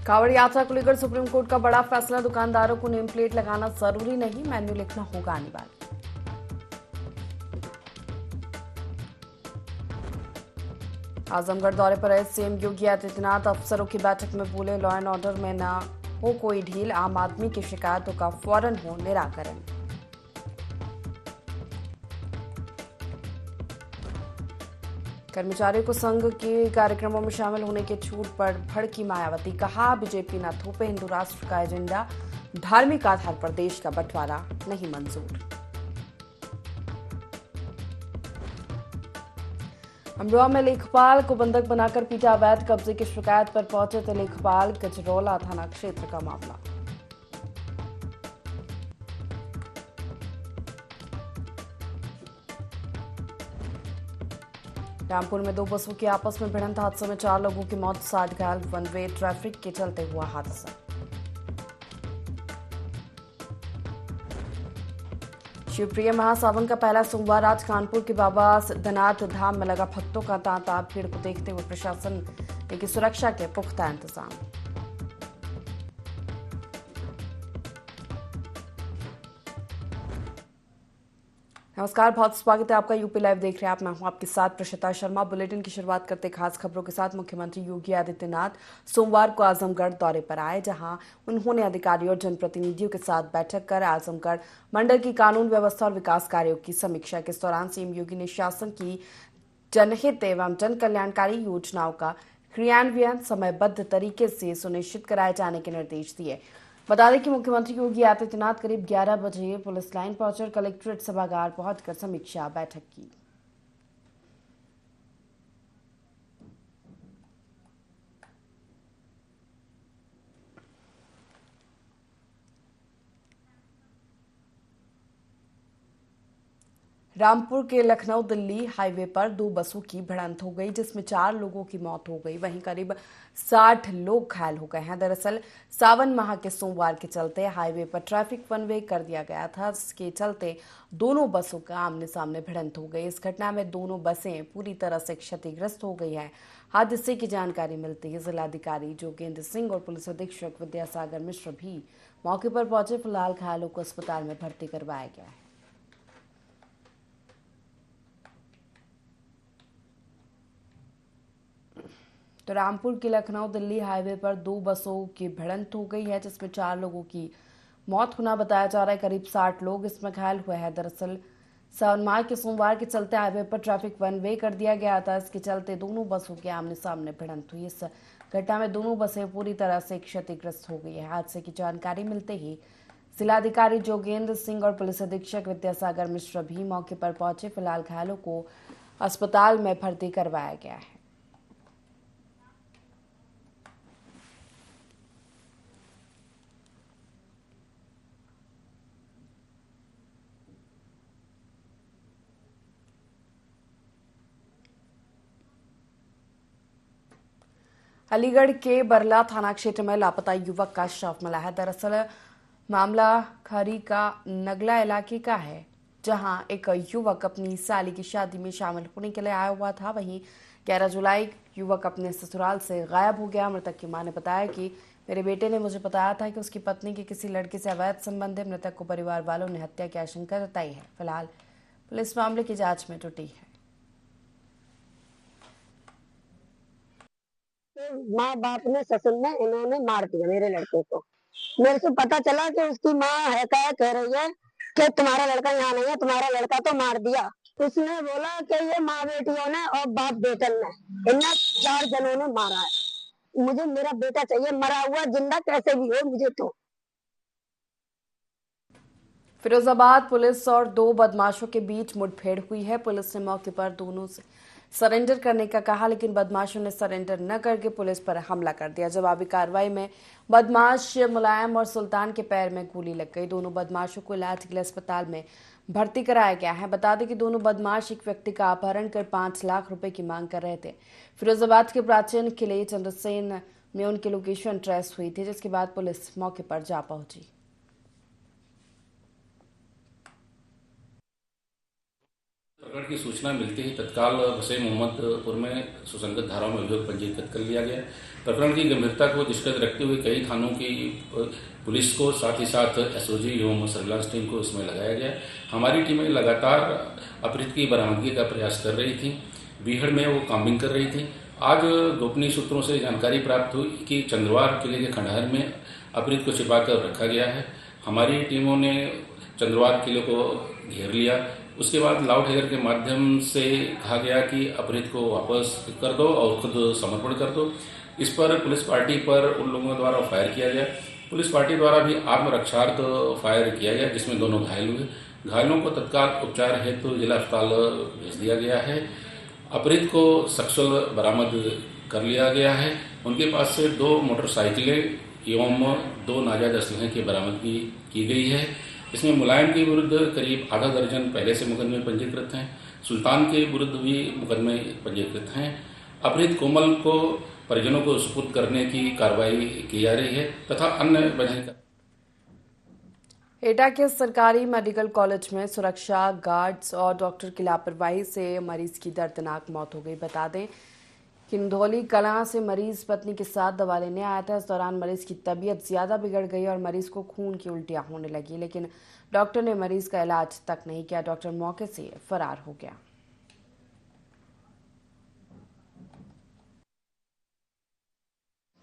कांवड़ यात्रा को लेकर सुप्रीम कोर्ट का बड़ा फैसला। दुकानदारों को नेम प्लेट लगाना जरूरी नहीं, मेन्यू लिखना होगा अनिवार्य। आजमगढ़ दौरे पर आए सीएम योगी आदित्यनाथ अफसरों की बैठक में बोले, लॉ एंड ऑर्डर में न हो कोई ढील, आम आदमी की शिकायतों का फौरन हो निराकरण। कर्मचारियों को संघ के कार्यक्रमों में शामिल होने की छूट पर भड़की मायावती। कहा, बीजेपी न थोपे हिंदू राष्ट्र का एजेंडा, धार्मिक आधार पर देश का बंटवारा नहीं मंजूर। अमरोहा में लेखपाल को बंधक बनाकर पीटा, अवैध कब्जे की शिकायत पर पहुंचे थे लेखपाल। गजरौला थाना क्षेत्र का मामला। रामपुर में 2 बसों की आपस में भिड़ंत, हादसे में 4 लोगों की मौत, 60 घायल। वन वे ट्रैफिक के चलते हुआ हादसा। शिवप्रिय महासावन का पहला सोमवार आज कानपुर के बाबा सिद्धनाथ धाम में लगा भक्तों का तांता। भीड़ को देखते हुए प्रशासन की सुरक्षा के पुख्ता इंतजाम। नमस्कार, बहुत स्वागत है आपका। यूपी लाइव देख रहे हैं आप। मैं हूं आपके साथ प्रशिता शर्मा। बुलेटिन की शुरुआत करते खास खबरों के साथ। मुख्यमंत्री योगी आदित्यनाथ सोमवार को आजमगढ़ दौरे पर आए, जहां उन्होंने अधिकारियों और जनप्रतिनिधियों के साथ बैठक कर आजमगढ़ मंडल की कानून व्यवस्था और विकास कार्यों की समीक्षा। के दौरान सीएम योगी ने शासन की जनहित एवं जन कल्याणकारी योजनाओं का क्रियान्वयन समयबद्ध तरीके से सुनिश्चित कराए जाने के निर्देश दिए। बता दें कि मुख्यमंत्री योगी आदित्यनाथ करीब 11 बजे पुलिस लाइन पहुंचकर कलेक्ट्रेट सभागार पहुंचकर समीक्षा बैठक की। रामपुर के लखनऊ दिल्ली हाईवे पर 2 बसों की भिड़ंत हो गई, जिसमें 4 लोगों की मौत हो गई। वहीं करीब 60 लोग घायल हो गए हैं। दरअसल सावन माह के सोमवार के चलते हाईवे पर ट्रैफिक वन वे कर दिया गया था। इसके चलते दोनों बसों का आमने सामने भिड़ंत हो गई। इस घटना में दोनों बसें पूरी तरह से क्षतिग्रस्त हो गई है। हादसे की जानकारी मिलती है जिलाधिकारी जोगेंद्र सिंह और पुलिस अधीक्षक विद्यासागर मिश्र भी मौके पर पहुंचे। फिलहाल घायलों को अस्पताल में भर्ती करवाया गया है। तो रामपुर के लखनऊ दिल्ली हाईवे पर 2 बसों की भिड़ंत हो गई है, जिसमें 4 लोगों की मौत होना बताया जा रहा है। करीब 60 लोग इसमें घायल हुए हैं। दरअसल सावन माह के सोमवार के चलते हाईवे पर ट्रैफिक वन वे कर दिया गया था। इसके चलते दोनों बसों के आमने सामने भिड़ंत हुई। इस घटना में दोनों बसें पूरी तरह से क्षतिग्रस्त हो गई है। हादसे की जानकारी मिलते ही जिलाधिकारी जोगेंद्र सिंह और पुलिस अधीक्षक विद्यासागर मिश्र भी मौके पर पहुंचे। फिलहाल घायलों को अस्पताल में भर्ती करवाया गया है। अलीगढ़ के बरला थाना क्षेत्र में लापता युवक का शव मिला है। दरअसल मामला खरी का नगला इलाके का है, जहां एक युवक अपनी साली की शादी में शामिल होने के लिए आया हुआ था। वहीं 11 जुलाई युवक अपने ससुराल से गायब हो गया। मृतक की मां ने बताया कि मेरे बेटे ने मुझे बताया था कि उसकी पत्नी के किसी लड़के से अवैध संबंध है। मृतक को परिवार वालों ने हत्या की आशंका जताई है। फिलहाल पुलिस मामले की जांच में जुटी है। माँ बाप ने ससुर ने इन्होंने मार दिया मेरे लड़के को। मेरे से पता चला कि उसकी माँ है क्या कह रही है कि तुम्हारा लड़का यहाँ नहीं है, तुम्हारा लड़का तो मार दिया। उसने बोला कि ये माँ बेटियों ने और बाप बेटन ने, इन्हें 4 जनों ने मारा है। मुझे मेरा बेटा चाहिए, मरा हुआ जिंदा कैसे भी हो मुझे तो। फिरोजाबाद पुलिस और 2 बदमाशों के बीच मुठभेड़ हुई है। पुलिस ने मौके पर दोनों से सरेंडर करने का कहा, लेकिन बदमाशों ने सरेंडर न करके पुलिस पर हमला कर दिया। जवाबी कार्रवाई में बदमाश मुलायम और सुल्तान के पैर में गोली लग गई। दोनों बदमाशों को इलाज के लिए अस्पताल में भर्ती कराया गया है। बता दें कि दोनों बदमाश एक व्यक्ति का अपहरण कर 5 लाख रुपए की मांग कर रहे थे। फिरोजाबाद के प्राचीन किले चंद्रसेन में उनकी लोकेशन ट्रेस हुई थी, जिसके बाद पुलिस मौके पर जा पहुंची। प्रकरण की सूचना मिलते ही तत्काल बसे मोहम्मदपुर में सुसंगत धाराओं में अभियोग पंजीकृत कर लिया गया। प्रकरण की गंभीरता को दृष्टिगत रखते हुए कई थानों की पुलिस को साथ ही साथ एसओजी एवं सर्विलांस टीम को इसमें लगाया गया। हमारी टीमें लगातार अपहृत की बरामदगी का प्रयास कर रही थी। बीहड़ में वो काम्बिंग कर रही थी। आज गोपनीय सूत्रों से जानकारी प्राप्त हुई कि चंद्रवार किले के खंडहर में अपहृत को छिपाकर रखा गया है। हमारी टीमों ने चंद्रवार किले को घेर लिया। उसके बाद लाउड हेगर के माध्यम से कहा गया कि अपहृत को वापस कर दो और खुद समर्पण कर दो। इस पर पुलिस पार्टी पर उन लोगों द्वारा फायर किया गया। पुलिस पार्टी द्वारा भी आत्मरक्षार्थ फायर किया गया, जिसमें दोनों घायल हुए। घायलों को तत्काल उपचार हेतु जिला अस्पताल भेज दिया गया है। अपहृत को सकुशल बरामद कर लिया गया है। उनके पास से 2 मोटरसाइकिलें एवं 2 नाजायज असलहे की बरामदगी की गई है। इसमें मुलायम के विरुद्ध करीब आधा दर्जन पहले से मुकदमे पंजीकृत हैं। सुल्तान के विरुद्ध भी मुकदमे पंजीकृत हैं। अपहृत कोमल को परिजनों को सुपुर्द करने की कार्रवाई की जा रही है तथा अन्य वैधानिक। एटा के सरकारी मेडिकल कॉलेज में सुरक्षा गार्ड्स और डॉक्टर की लापरवाही से मरीज की दर्दनाक मौत हो गई। बता दें कि इंदौली कलां से मरीज पत्नी के साथ दवा लेने आया था। इस दौरान मरीज की तबीयत ज्यादा बिगड़ गई और मरीज को खून की उल्टियां होने लगी, लेकिन डॉक्टर ने मरीज का इलाज तक नहीं किया। डॉक्टर मौके से फरार हो गया।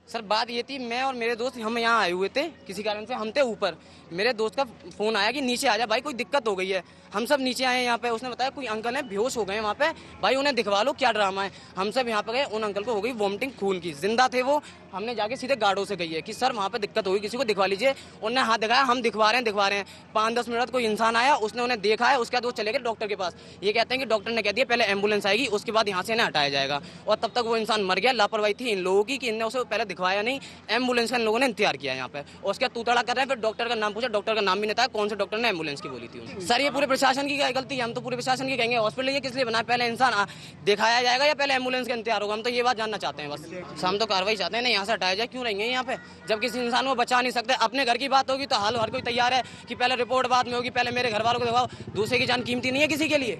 सर बात ये थी, मैं और मेरे दोस्त हम यहाँ आए हुए थे, किसी कारण से हम थे ऊपर। मेरे दोस्त का फोन आया कि नीचे आ जा भाई, कोई दिक्कत हो गई है। हम सब नीचे आए यहाँ पे। उसने बताया कोई अंकल है बेहोश हो गए वहाँ पे, भाई उन्हें दिखवा लो, क्या ड्रामा है। हम सब यहाँ पे गए, उन अंकल को हो गई वॉमिटिंग खून की, जिंदा थे वो। हमने जाके सीधे गार्डों से गई है कि सर वहाँ पे दिक्कत होगी, किसी को दिखवा लीजिए। उन्होंने हाथ दिखाया, हम दिखवा रहे हैं। 5-10 मिनट कोई इंसान आया, उसने उन्हें देखा है, उसके बाद वो चले गए डॉक्टर के पास। ये कहते हैं कि डॉक्टर ने कह दिया पहले एम्बुलेंस आएगी, उसके बाद यहाँ से इन्हें हटाया जाएगा। और तब तक वो इंसान मर गया। लापरवाही थी इन लोगों की कि इनने उसे पहले दिखवाया नहीं। एम्बुलेंस का इन लोगों ने इंतजार किया यहाँ पे, और उसका तूतड़ा कर रहे हैं। फिर डॉक्टर का नाम पूछा, डॉक्टर का नाम भी नहीं था, कौन से डॉक्टर ने एम्बुलेंस की बोली थी। सर ये पूरे प्रशासन की गलती है, हम तो पूरे प्रशासन की कहेंगे। हॉस्पिटल ये किस लिए बना, पहले इंसान दिखाया जाएगा या पहले एम्बुलेंस का इंतजार होगा? हम तो ये बात जानना चाहते हैं बस। हम तो कार्रवाई चाहते हैं, नहीं यहाँ से हटाया जाए। क्यों रहेंगे यहाँ पे जब किसी इंसान को बचा नहीं सकते? अपने घर की बात होगी तो हर कोई तैयार है कि पहले रिपोर्ट बाद में होगी, पहले मेरे घर वालों को दिखाओ। दूसरे की जान कीमती नहीं है किसी के लिए।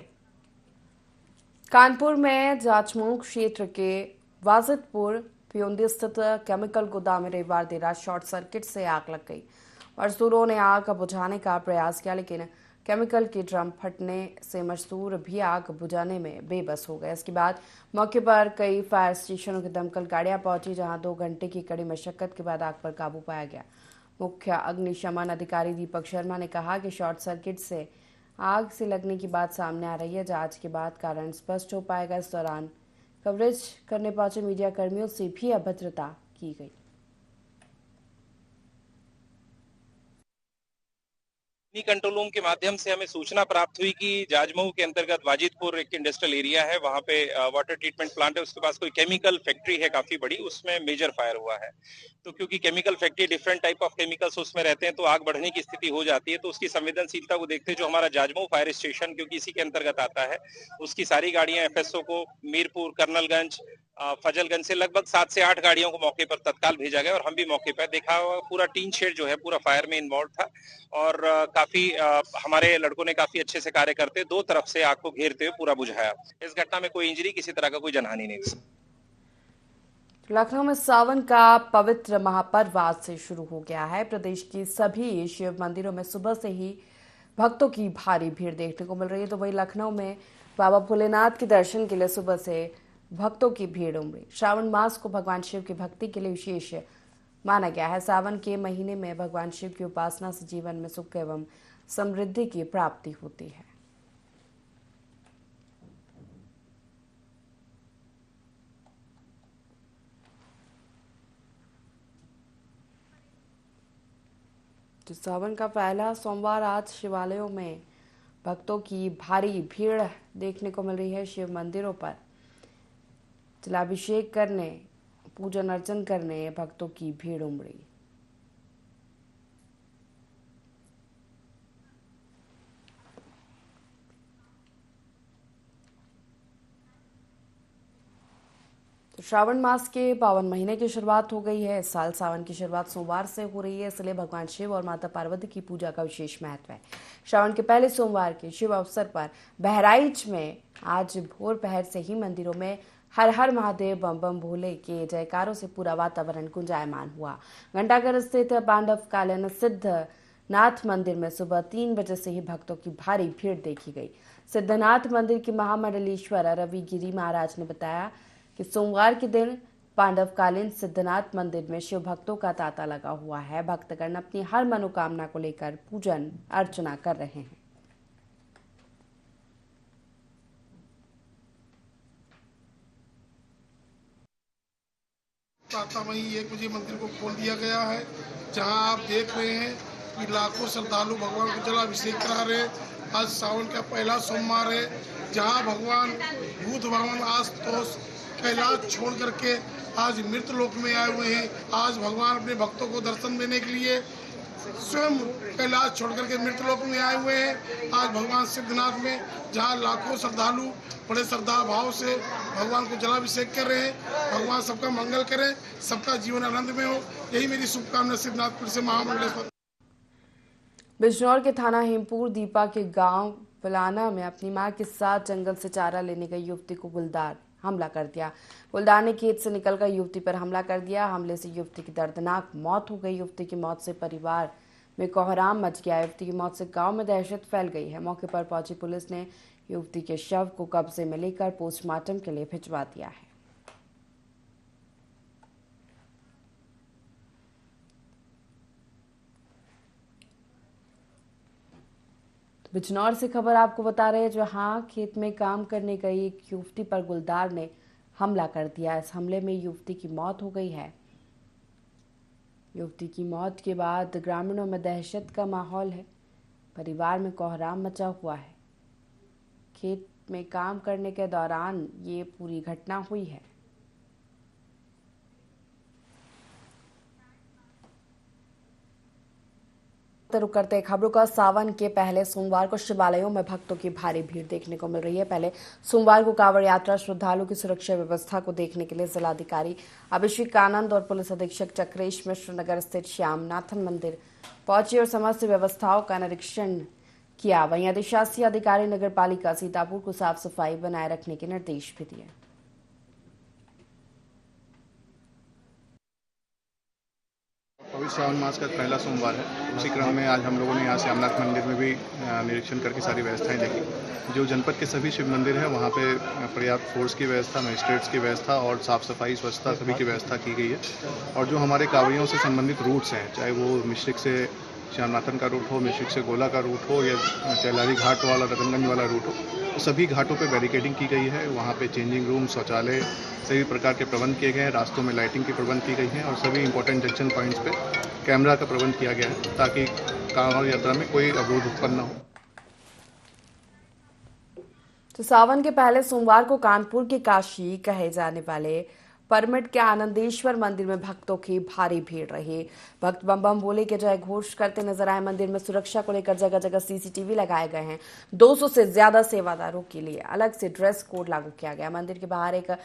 कानपुर में जाचमऊ क्षेत्र के वाजिदपुर प्योंदी स्थित केमिकल गोदाम में रविवार देर रात शॉर्ट सर्किट से आग लग गई। मजदूरों ने आग बुझाने का प्रयास किया, लेकिन केमिकल के ड्रम फटने से मजदूर भी आग बुझाने में बेबस हो गए। इसके बाद मौके पर कई फायर स्टेशनों की दमकल गाड़ियां पहुंची, जहां 2 घंटे की कड़ी मशक्कत के बाद आग पर काबू पाया गया। मुख्य अग्निशमन अधिकारी दीपक शर्मा ने कहा कि शॉर्ट सर्किट से आग से लगने की बात सामने आ रही है। जांच के बाद कारण स्पष्ट हो पाएगा। इस दौरान कवरेज करने पहुंचे मीडिया कर्मियों से भी अभद्रता की गई। कंट्रोल रूम के माध्यम से हमें सूचना प्राप्त हुई कि जाजमऊ के अंतर्गत वाजिदपुर एक इंडस्ट्रियल एरिया है, वहां पे वाटर ट्रीटमेंट प्लांट है, उसके पास कोई केमिकल फैक्ट्री है काफी बड़ी, उसमें मेजर फायर हुआ है। तो क्योंकि chemical factory different type of chemicals उसमें रहते हैं, तो आग बढ़ने की स्थिति हो जाती है। तो उसकी संवेदनशीलता को देखते जो हमारा जाजमऊ फायर स्टेशन, क्योंकि इसी के अंतर्गत आता है, उसकी सारी गाड़ियां एफएसओ को मीरपुर, कर्नलगंज, फजलगंज से लगभग 7 से 8 गाड़ियों को मौके पर तत्काल भेजा गया और हम भी मौके पर देखा। पूरा टीन शेड जो है पूरा फायर में इन्वॉल्व था और काफी हमारे लड़कों ने काफी अच्छे से कार्य करते 2 तरफ से आग को घेरते हुए पूरा बुझाया। इस घटना में कोई इंजरी, किसी तरह का कोई जनहानि नहीं हुई। लखनऊ में सावन का पवित्र महापर्व आज से शुरू हो गया है। प्रदेश की सभी शिव मंदिरों में सुबह से ही भक्तों की भारी भीड़ देखने को मिल रही है। तो वहीं लखनऊ में बाबा भोलेनाथ के दर्शन के लिए सुबह से भक्तों की भीड़ उमड़ी। श्रावण मास को भगवान शिव की भक्ति के लिए विशेष माना गया है। सावन के महीने में भगवान शिव की उपासना से जीवन में सुख एवं समृद्धि की प्राप्ति होती है। तो सावन का पहला सोमवार आज शिवालयों में भक्तों की भारी भीड़ देखने को मिल रही है। शिव मंदिरों पर जलाभिषेक करने, पूजन अर्चन करने भक्तों की भीड़ उमड़ी। तो श्रावण मास के पावन महीने की शुरुआत हो गई है। इस साल सावन की शुरुआत सोमवार से हो रही है, इसलिए भगवान शिव और माता पार्वती की पूजा का विशेष महत्व है। श्रावण के पहले सोमवार के शुभ अवसर पर बहराइच में आज भोर पहर से ही मंदिरों में हर हर महादेव बम बम भोले के जयकारों से पूरा वातावरण गुंजायमान हुआ। घंटाघर स्थित पांडवकालीन सिद्धनाथ मंदिर में सुबह 3 बजे से ही भक्तों की भारी भीड़ देखी गई। सिद्धनाथ मंदिर के महामंडलेश्वर रवि गिरी महाराज ने बताया कि सोमवार के दिन पांडवकालीन सिद्धनाथ मंदिर में शिव भक्तों का तांता लगा हुआ है। भक्तगण अपनी हर मनोकामना को लेकर पूजन अर्चना कर रहे हैं। प्रातः वहीं 1 बजे मंदिर को खोल दिया गया है, जहां आप देख रहे हैं कि लाखों श्रद्धालु भगवान को जलाभिषेक करा रहे हैं। आज सावन का पहला सोमवार है, जहां भगवान भूत भावन आशुतोष कैलाश छोड़ करके आज मृत लोक में आए हुए हैं। आज भगवान अपने भक्तों को दर्शन देने के लिए स्वयं कैलाश छोड़ करके मृत लोक में आए हुए हैं। आज भगवान सिद्धनाथ में जहां लाखों श्रद्धालु बड़े श्रद्धा भाव से भगवान को जलाभिषेक कर रहे हैं। भगवान सबका मंगल करें, सबका जीवन आनंद में हो, यही मेरी शुभकामना सिद्धनाथपुर से महामंडलेश्वर। बिजनौर के थाना हेमपुर दीपा के गांव पलाना में अपनी मां के साथ जंगल से चारा लेने गई युवती को गुलदार हमला कर दिया। गुलदार ने खेत से निकलकर युवती पर हमला कर दिया। हमले से युवती की दर्दनाक मौत हो गई। युवती की मौत से परिवार में कोहराम मच गया। युवती की मौत से गांव में दहशत फैल गई है। मौके पर पहुंची पुलिस ने युवती के शव को कब्जे में लेकर पोस्टमार्टम के लिए भिजवा दिया है। बिजनौर से खबर आपको बता रहे हैं, जहां खेत में काम करने गई एक युवती पर गुलदार ने हमला कर दिया। इस हमले में युवती की मौत हो गई है। युवती की मौत के बाद ग्रामीणों में दहशत का माहौल है। परिवार में कोहराम मचा हुआ है। खेत में काम करने के दौरान ये पूरी घटना हुई है। रुक करते खबरों का। सावन के पहले सोमवार को शिवालयों में भक्तों की भारी भीड़ देखने को मिल रही है। पहले सोमवार को कांवड़ यात्रा श्रद्धालुओं की सुरक्षा व्यवस्था को देखने के लिए जिलाधिकारी अभिषेक आनंद और पुलिस अधीक्षक चक्रेश मिश्र नगर स्थित श्यामनाथन मंदिर पहुंचे और समस्त व्यवस्थाओं का निरीक्षण किया। वहीं अधिशासी अधिकारी नगर पालिका सीतापुर को साफ सफाई बनाए रखने के निर्देश भी दिए। पवित्र श्रावण मास का पहला सोमवार है। उसी क्रम में आज हम लोगों ने यहाँ श्यामनाथ मंदिर में भी निरीक्षण करके सारी व्यवस्थाएं देखी। जो जनपद के सभी शिव मंदिर हैं वहाँ पे पर्याप्त फोर्स की व्यवस्था, मजिस्ट्रेट्स की व्यवस्था और साफ सफाई स्वच्छता सभी की व्यवस्था की गई है। और जो हमारे कांवड़ियों से संबंधित रूट्स हैं, चाहे वो मिश्रिक से श्यामनाथन का रूट हो, मिश्रिक से गोला का रूट हो या चैलारी घाट वाला रतनगंज वाला रूट हो, तो सभी घाटों पे बैरिकेडिंग की गई है। वहाँ पे चेंजिंग रूम, शौचालय सभी प्रकार के प्रबंध किए गए हैं। रास्तों में लाइटिंग के प्रबंध की गई हैं और सभी इंपॉर्टेंट जंक्शन पॉइंट्स पे कैमरा का प्रबंध किया गया है ताकि कांवड़ यात्रा में कोई अवरोध उत्पन्न न हो। तो सावन के पहले सोमवार को कानपुर के काशी कहे जाने वाले परमिट के आनंदेश्वर मंदिर में भक्तों की भारी भीड़ रही। भक्त बम बम भोले के जय घोष करते नजर आए। मंदिर में सुरक्षा को लेकर जगह जगह सीसीटीवी लगाए गए हैं। 200 से ज्यादा सेवादारों के लिए अलग से ड्रेस कोड लागू किया गया। मंदिर के बाहर एक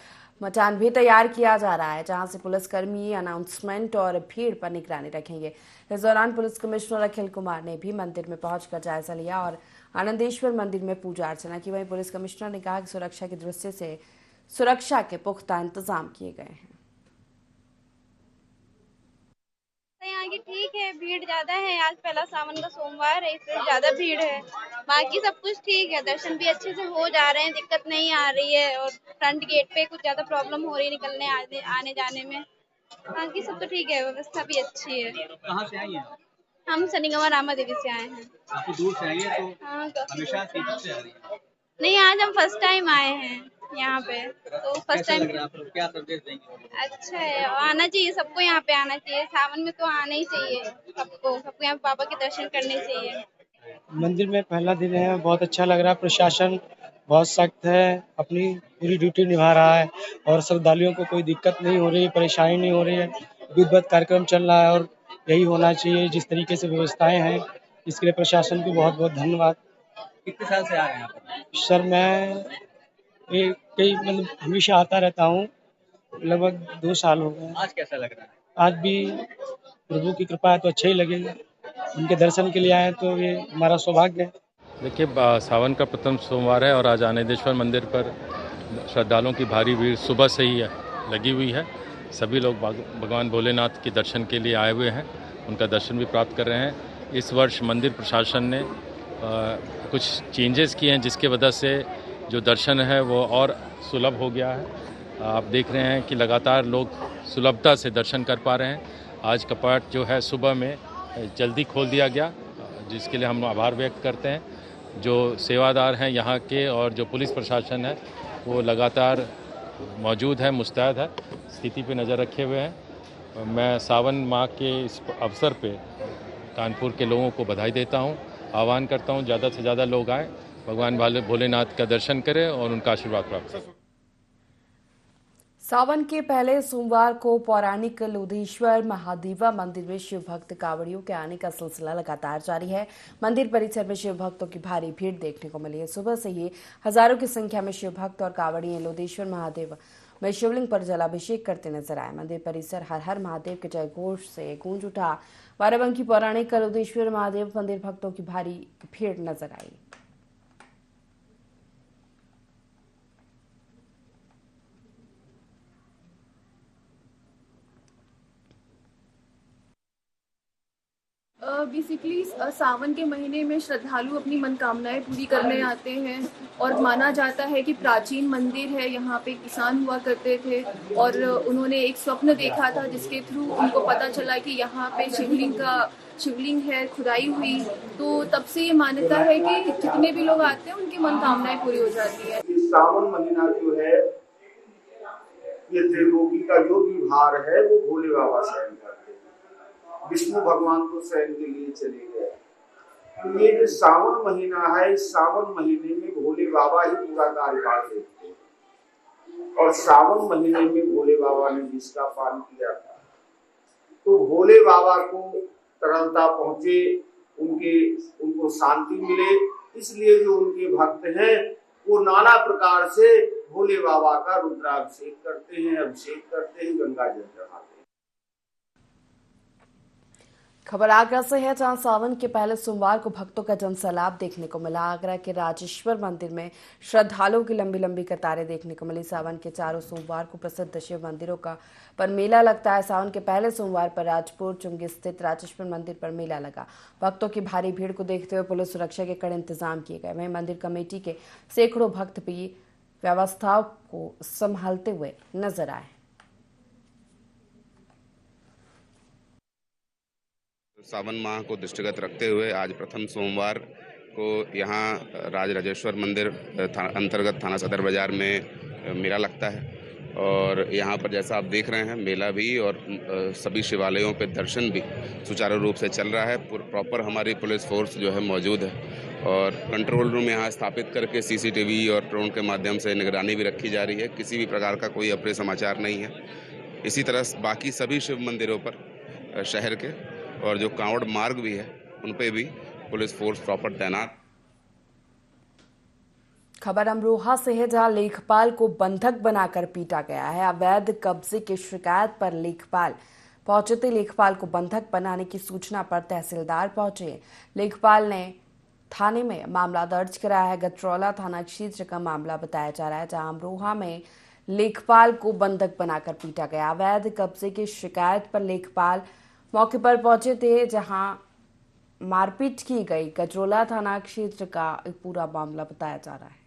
मचान भी तैयार किया जा रहा है, जहां से पुलिसकर्मी अनाउंसमेंट और भीड़ पर निगरानी रखेंगे। इस दौरान पुलिस कमिश्नर अखिल कुमार ने भी मंदिर में पहुंचकर जायजा लिया और आनंदेश्वर मंदिर में पूजा अर्चना की। वहीं पुलिस कमिश्नर ने कहा कि सुरक्षा की दृष्टि से सुरक्षा के पुख्ता इंतजाम किए गए हैं। यहाँ की ठीक है, भीड़ ज्यादा है। आज पहला सावन का सोमवार है, इसलिए ज्यादा भीड़ है। बाकी सब कुछ ठीक है, दर्शन भी अच्छे से हो जा रहे हैं, दिक्कत नहीं आ रही है। और फ्रंट गेट पे कुछ ज्यादा प्रॉब्लम हो रही है निकलने आने जाने में। बाकी सब तो ठीक है, व्यवस्था भी अच्छी है। कहाँ से आई हैं? हम सनीगवा रामा देवी से आए हैं। काफी दूर से आई है, तो हाँ, हमेशा से आ रही है? नहीं, आज हम फर्स्ट टाइम आए हैं यहाँ पे, तो फर्स्ट टाइम। क्या संदेश देंगे? अच्छा है, आना चाहिए सबको, यहाँ पे आना चाहिए। सावन में तो आना ही चाहिए सबको यहाँ बाबा के दर्शन करने चाहिए। मंदिर में पहला दिन है, बहुत अच्छा लग रहा है। प्रशासन बहुत सख्त है, अपनी पूरी ड्यूटी निभा रहा है और श्रद्धालुओं को कोई दिक्कत नहीं हो रही है, परेशानी नहीं हो रही है। विधिवत कार्यक्रम चल रहा है और यही होना चाहिए। जिस तरीके से व्यवस्थाएं हैं, इसके लिए प्रशासन को बहुत बहुत धन्यवाद। कितने साल से आ रहे हैं यहाँ पर? सर मैं मतलब हमेशा आता रहता हूँ, लगभग 2 साल हो गए। आज कैसा लग रहा है? आज भी प्रभु की कृपा है तो अच्छा ही लगेगा। उनके दर्शन के लिए आए तो ये हमारा सौभाग्य है। देखिए, सावन का प्रथम सोमवार है और आज आनंदेश्वर मंदिर पर श्रद्धालुओं की भारी भीड़ सुबह से ही लगी हुई है। सभी लोग भगवान भोलेनाथ के दर्शन के लिए आए हुए हैं, उनका दर्शन भी प्राप्त कर रहे हैं। इस वर्ष मंदिर प्रशासन ने कुछ चेंजेस किए हैं जिसके वजह से जो दर्शन है वो और सुलभ हो गया है। आप देख रहे हैं कि लगातार लोग सुलभता से दर्शन कर पा रहे हैं। आज कपाट जो है सुबह में जल्दी खोल दिया गया, जिसके लिए हम आभार व्यक्त करते हैं। जो सेवादार हैं यहाँ के और जो पुलिस प्रशासन है वो लगातार मौजूद है, मुस्तैद है, स्थिति पे नज़र रखे हुए हैं। मैं सावन माह के इस अवसर पे कानपुर के लोगों को बधाई देता हूँ, आह्वान करता हूँ ज़्यादा से ज़्यादा लोग आएँ, भगवान भोलेनाथ का दर्शन करें और उनका आशीर्वाद प्राप्त करें। सावन के पहले सोमवार को पौराणिक लोधेश्वर महादेवा मंदिर में शिव भक्त कांवड़ियों के आने का सिलसिला लगातार जारी है। मंदिर परिसर में शिव भक्तों की भारी भीड़ देखने को मिली है। सुबह से ही हजारों की संख्या में शिव भक्त और कांवड़िए लोधेश्वर महादेव में शिवलिंग पर जलाभिषेक करते नजर आए। मंदिर परिसर हर हर महादेव के जय घोष से गूंज उठा। बाराबंकी पौराणिक लोधेश्वर महादेव मंदिर भक्तों की भारी भीड़ नजर आई। बेसिकली सावन के महीने में श्रद्धालु अपनी मनकामनाएं पूरी करने आते हैं और माना जाता है कि प्राचीन मंदिर है, यहाँ पे किसान हुआ करते थे और उन्होंने एक स्वप्न देखा था जिसके थ्रू उनको पता चला कि यहाँ पे शिवलिंग है, खुदाई हुई, तो तब से ये मान्यता है कि जितने भी लोग आते हैं उनकी मनकामनाएं पूरी हो जाती है। सावन महीना जो है ये त्रिलोकी का जो भी भार है वो भोले बाबा सहन करते हैं। विष्णु भगवान तो सहन के लिए चले गए। तो ये जो सावन महीना है, इस सावन महीने में भोले बाबा ही पूरा कार्यभार देखते हैं। और सावन महीने में भोले बाबा ने जिसका पान किया था, तो भोले बाबा को तरलता पहुंचे, उनको शांति मिले, इसलिए जो उनके भक्त हैं वो नाना प्रकार से भोले बाबा का रुद्राभिषेक करते हैं, अभिषेक करते हैं, गंगा जल चढ़ाते हैं। खबर आगरा से है, जहां सावन के पहले सोमवार को भक्तों का जनसैलाब देखने को मिला। आगरा के राजेश्वर मंदिर में श्रद्धालुओं की लंबी लंबी कतारें देखने को मिली। सावन के चारों सोमवार को प्रसिद्ध शिव मंदिरों का पर मेला लगता है। सावन के पहले सोमवार पर राजपुर चुंगी स्थित राजेश्वर मंदिर पर मेला लगा। भक्तों की भारी भीड़ को देखते हुए पुलिस सुरक्षा के कड़े इंतजाम किए गए। वहीं मंदिर कमेटी के सैकड़ों भक्त भी व्यवस्थाओं को संभालते हुए नजर आए। सावन माह को दृष्टिगत रखते हुए आज प्रथम सोमवार को यहाँ राजेश्वर मंदिर अंतर्गत थाना सदर बाजार में मेला लगता है और यहाँ पर जैसा आप देख रहे हैं मेला भी और सभी शिवालयों पे दर्शन भी सुचारू रूप से चल रहा है। प्रॉपर हमारी पुलिस फोर्स जो है मौजूद है और कंट्रोल रूम यहाँ स्थापित करके सीसीटीवी और ड्रोन के माध्यम से निगरानी भी रखी जा रही है। किसी भी प्रकार का कोई अप्रिय समाचार नहीं है। इसी तरह बाकी सभी शिव मंदिरों पर शहर के और जो कांवड़ मार्ग भी है उन पे भी पुलिस फोर्स प्रॉपर तैनात। खबर अमरोहा से है, जहां लेखपाल को बंधक बनाकर पीटा गया है। अवैध कब्जे की शिकायत पर लेखपाल पहुंचे थे। लेखपाल को बंधक बनाने की सूचना पर तहसीलदार पहुंचे। लेखपाल ने थाने में मामला दर्ज कराया है। गटरौला थाना क्षेत्र का मामला बताया जा रहा है, जहां अमरोहा में लेखपाल को बंधक बनाकर पीटा गया। अवैध कब्जे की शिकायत पर लेखपाल मौके पर पहुंचे थे, जहां मारपीट की गई। गजरोला थाना क्षेत्र का पूरा मामला बताया जा रहा है।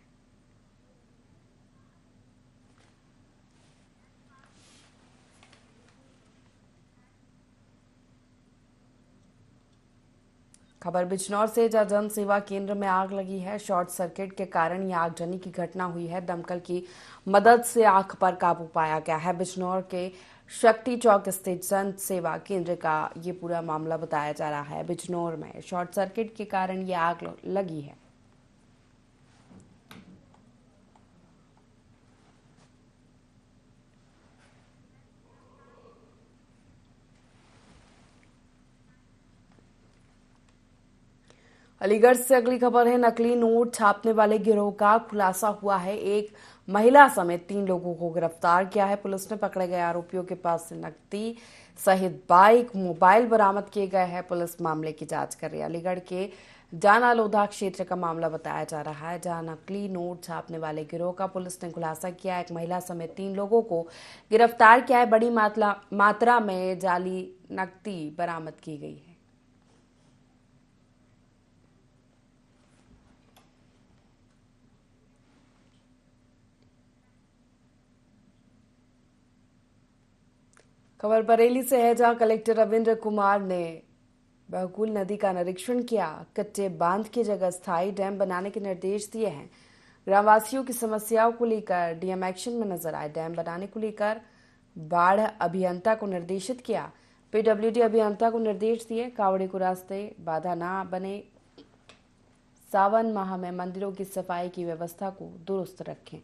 खबर बिजनौर से, जहां जन सेवा केंद्र में आग लगी है। शॉर्ट सर्किट के कारण यह आगजनी की घटना हुई है। दमकल की मदद से आग पर काबू पाया गया है। बिजनौर के शक्ति चौक स्थित जन सेवा केंद्र का ये पूरा मामला बताया जा रहा है। बिजनौर में शॉर्ट सर्किट के कारण ये आग लगी है। अलीगढ़ से अगली खबर है। नकली नोट छापने वाले गिरोह का खुलासा हुआ है। एक महिला समेत 3 लोगों को गिरफ्तार किया है। पुलिस ने पकड़े गए आरोपियों के पास से नकदी सहित बाइक, मोबाइल बरामद किए गए हैं। पुलिस मामले की जांच कर रही है। अलीगढ़ के जाना लोधा क्षेत्र का मामला बताया जा रहा है, जहां नकली नोट छापने वाले गिरोह का पुलिस ने खुलासा किया। एक महिला समेत 3 लोगों को गिरफ्तार किया है। बड़ी मात्रा में जाली नकदी बरामद की गई है। खबर बरेली से है, जहां कलेक्टर रविंद्र कुमार ने बहकुल नदी का निरीक्षण किया। कच्चे बांध की जगह स्थायी डैम बनाने के निर्देश दिए हैं। ग्रामवासियों की समस्याओं को लेकर डीएम एक्शन में नजर आए। डैम बनाने को लेकर बाढ़ अभियंता को निर्देशित किया। पीडब्ल्यूडी अभियंता को निर्देश दिए, कावड़े को रास्ते बाधा ना बने। सावन माह में मंदिरों की सफाई की व्यवस्था को दुरुस्त रखें।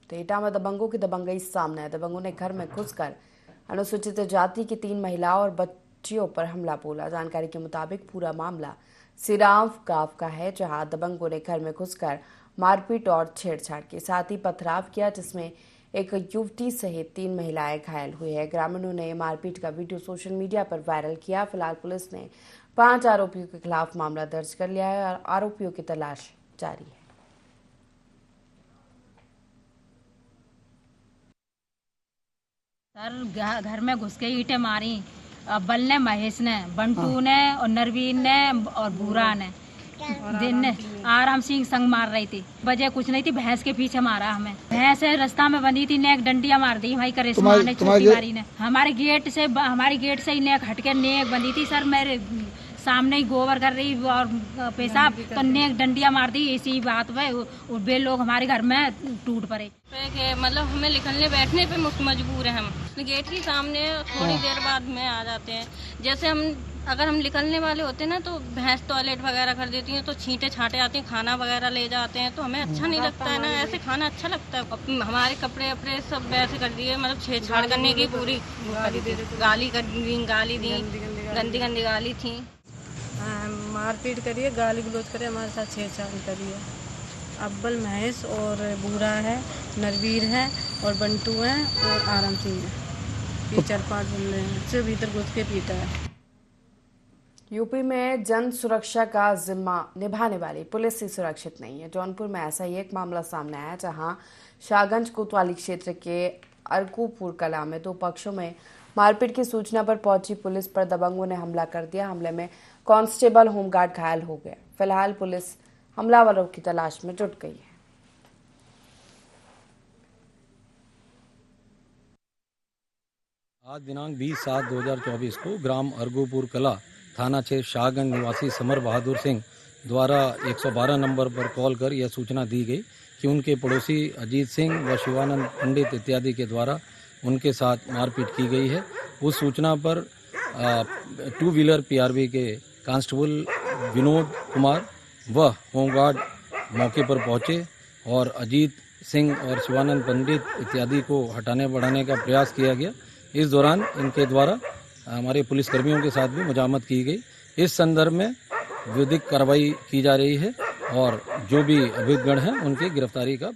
एटा में दबंगों की दबंगई सामने है। दबंगों ने घर में घुसकर अनुसूचित जाति की 3 महिलाओं और बच्चियों पर हमला बोला। जानकारी के मुताबिक पूरा मामला सिराव गांव का है, जहां दबंगों ने घर में घुसकर मारपीट और छेड़छाड़ के साथ ही पथराव किया, जिसमें एक युवती सहित 3 महिलाएं घायल हुई है। ग्रामीणों ने मारपीट का वीडियो सोशल मीडिया पर वायरल किया। फिलहाल पुलिस ने 5 आरोपियों के खिलाफ मामला दर्ज कर लिया है और आरोपियों की तलाश जारी है। सर घर में घुस के ईंटें मारी। अब्बल ने, महेश ने, बंटू ने और नरवीर ने और भूरा ने। दिन ने आराम सिंह संग मार रही थी। वजह कुछ नहीं थी, भैंस के पीछे मारा हमें। भैंस रास्ता में बंधी थी, नेक डंडिया मार दी भाई करिश्मा ने, छोटी वाली ने। हमारी गेट से ही नेक हटके नेक बंधी थी। सर मेरे सामने ही गोबर कर रही और पेशाब, तो नेक डंडिया मार दी। इसी बात पे वे लोग हमारे घर में टूट पड़े। मतलब हमें निकलने बैठने पे मजबूर है। हम गेट के सामने थोड़ी देर बाद में आ जाते हैं। जैसे अगर हम निकलने वाले होते हैं ना, तो भैंस टॉयलेट वगैरह कर देती हैं, तो छींटे छाटे आते हैं, खाना वगैरह ले जाते हैं, तो हमें अच्छा नहीं लगता है ना। ऐसे खाना अच्छा लगता है। हमारे कपड़े अपने सब वैसे कर दिए, मतलब छेड़छाड़ करने की पूरी गाली दी, गंदी गंदी गाली थी। मारपीट करिए, गाली गलौज करिए, हमारे साथ छेड़छाड़ करिए। अब्बल महेश और बूढ़ा है, नरवीर है और बंटू है और आराम सिंह है। ये 4-5 बंदे हैं, से भीतर घुस के पीटा है। यूपी में जन सुरक्षा का जिम्मा निभाने वाली पुलिस ही सुरक्षित नहीं है। जौनपुर में ऐसा ही एक मामला सामने आया, जहां शाहगंज कोतवाली क्षेत्र के अरकूपुर कला में 2 पक्षों में मारपीट की सूचना पर पहुंची पुलिस पर दबंगों ने हमला कर दिया। हमले में कांस्टेबल होमगार्ड घायल हो गए। फिलहाल पुलिस हमलावरों की तलाश में जुट गई है। आज दिनांक 20/7/2024 को ग्राम अर्गोपुर कला, थाना क्षेत्र शाहगंज निवासी समर बहादुर सिंह द्वारा 112 नंबर पर कॉल कर यह सूचना दी गई कि उनके पड़ोसी अजीत सिंह व शिवानंद पंडित इत्यादि के द्वारा उनके साथ मारपीट की गई है। उस सूचना पर 2 व्हीलर पीआरबी के कांस्टेबल विनोद कुमार व होमगार्ड मौके पर पहुंचे और अजीत सिंह और शिवानंद पंडित इत्यादि को हटाने बढ़ाने का प्रयास किया गया। इस दौरान इनके द्वारा हमारे पुलिसकर्मियों के साथ भी मुजामत की गई। इस संदर्भ में विधिक कार्रवाई की जा रही है और जो भी अभियुक्तगण हैं उनकी गिरफ्तारी का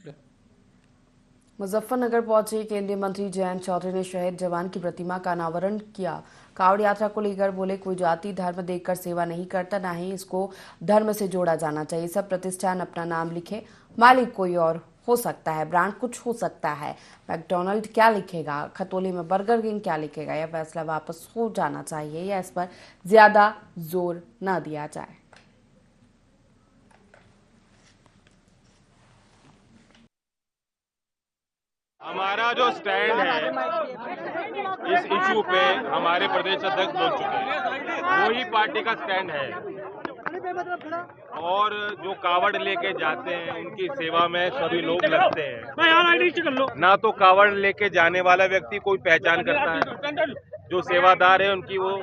मुजफ्फरनगर पहुंचे केंद्रीय मंत्री जयंत चौधरी ने शहीद जवान की प्रतिमा का अनावरण किया। कावड़ यात्रा को लेकर बोले, कोई जाति धर्म देखकर सेवा नहीं करता, ना ही इसको धर्म से जोड़ा जाना चाहिए। सब प्रतिष्ठान अपना नाम लिखे, मालिक कोई और हो सकता है, ब्रांड कुछ हो सकता है। मैकडोनल्ड क्या लिखेगा, खतौली में बर्गर किंग क्या लिखेगा, यह फैसला वापस हो जाना चाहिए या इस पर ज्यादा जोर न दिया जाए। हमारा जो स्टैंड है इस इशू पे हमारे प्रदेश अध्यक्ष बोल चुके हैं, वही पार्टी का स्टैंड है। और जो कावड़ लेके जाते हैं उनकी सेवा में सभी लोग लगते हैं। ना तो कावड़ लेके जाने वाला व्यक्ति कोई पहचान करता है, जो सेवादार है उनकी वो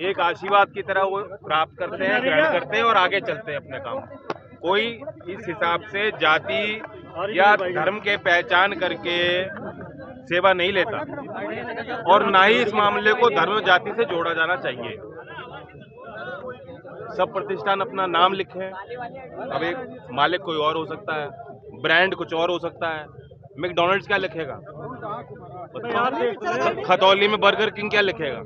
एक आशीर्वाद की तरह वो प्राप्त करते हैं, ग्रहण करते हैं और आगे चलते हैं अपने काम। कोई इस हिसाब से जाति या धर्म के पहचान करके सेवा नहीं लेता और ना ही इस मामले को धर्म जाति से जोड़ा जाना चाहिए। सब प्रतिष्ठान अपना नाम लिखे, अब एक मालिक कोई और हो सकता है, ब्रांड कुछ और हो सकता है। मैकडॉनल्ड्स क्या लिखेगा, खतौली में बर्गर किंग क्या लिखेगा?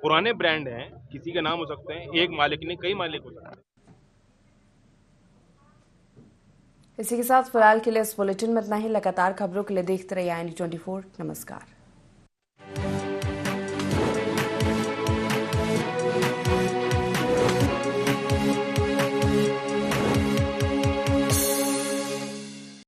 पुराने ब्रांड हैं, किसी के नाम हो सकते हैं, एक मालिक नहीं कई मालिक हो सकते हैं। इसी के साथ फिलहाल के लिए इस बुलेटिन में इतना ही। लगातार खबरों के लिए देखते रहिए IND24। नमस्कार।